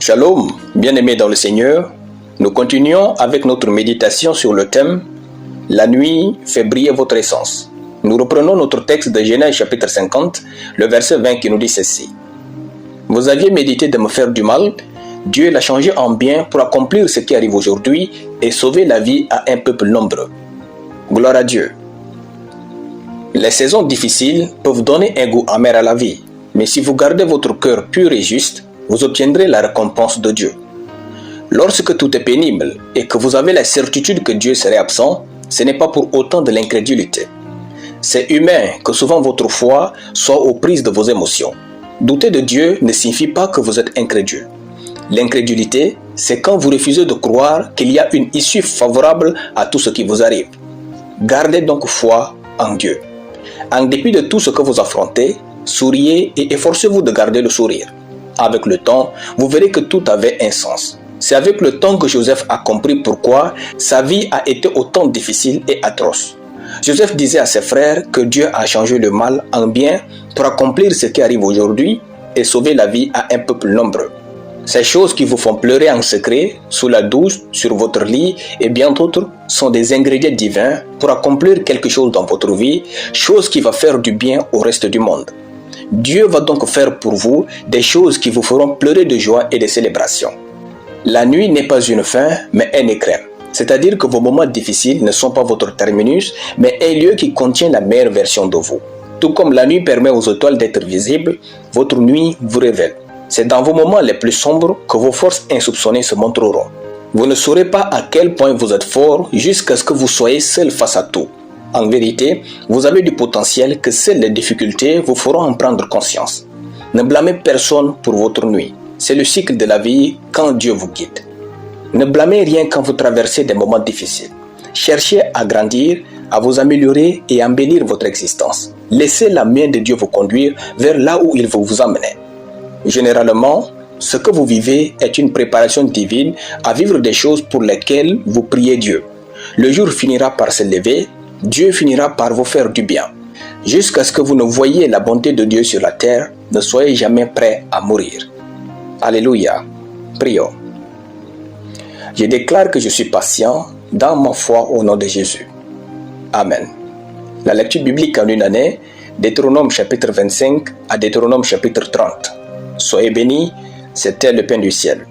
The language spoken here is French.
Shalom, bien-aimés dans le Seigneur, nous continuons avec notre méditation sur le thème « La nuit fait briller votre essence ». Nous reprenons notre texte de Genèse chapitre 50, le verset 20 qui nous dit ceci. « Vous aviez médité de me faire du mal, Dieu l'a changé en bien pour accomplir ce qui arrive aujourd'hui et sauver la vie à un peuple nombreux. » Gloire à Dieu. Les saisons difficiles peuvent donner un goût amer à la vie, mais si vous gardez votre cœur pur et juste, vous obtiendrez la récompense de Dieu. Lorsque tout est pénible et que vous avez la certitude que Dieu serait absent, ce n'est pas pour autant de l'incrédulité. C'est humain que souvent votre foi soit aux prises de vos émotions. Douter de Dieu ne signifie pas que vous êtes incrédule. L'incrédulité, c'est quand vous refusez de croire qu'il y a une issue favorable à tout ce qui vous arrive. Gardez donc foi en Dieu. En dépit de tout ce que vous affrontez, souriez et efforcez-vous de garder le sourire. Avec le temps, vous verrez que tout avait un sens. C'est avec le temps que Joseph a compris pourquoi sa vie a été autant difficile et atroce. Joseph disait à ses frères que Dieu a changé le mal en bien pour accomplir ce qui arrive aujourd'hui et sauver la vie à un peuple nombreux. Ces choses qui vous font pleurer en secret, sous la douche, sur votre lit et bien d'autres sont des ingrédients divins pour accomplir quelque chose dans votre vie, chose qui va faire du bien au reste du monde. Dieu va donc faire pour vous des choses qui vous feront pleurer de joie et de célébration. La nuit n'est pas une fin, mais un écrin. C'est-à-dire que vos moments difficiles ne sont pas votre terminus, mais un lieu qui contient la meilleure version de vous. Tout comme la nuit permet aux étoiles d'être visibles, votre nuit vous révèle. C'est dans vos moments les plus sombres que vos forces insoupçonnées se montreront. Vous ne saurez pas à quel point vous êtes fort jusqu'à ce que vous soyez seul face à tout. En vérité, vous avez du potentiel que seules les difficultés vous feront en prendre conscience. Ne blâmez personne pour votre nuit. C'est le cycle de la vie quand Dieu vous guide. Ne blâmez rien quand vous traversez des moments difficiles. Cherchez à grandir, à vous améliorer et à embellir votre existence. Laissez la main de Dieu vous conduire vers là où il veut vous amener. Généralement, ce que vous vivez est une préparation divine à vivre des choses pour lesquelles vous priez Dieu. Le jour finira par se lever, Dieu finira par vous faire du bien. Jusqu'à ce que vous ne voyiez la bonté de Dieu sur la terre, ne soyez jamais prêts à mourir. Alléluia. Prions. Je déclare que je suis patient dans ma foi au nom de Jésus. Amen. La lecture biblique en une année, Deutéronome chapitre 25 à Deutéronome chapitre 30. Soyez bénis, c'était le pain du ciel.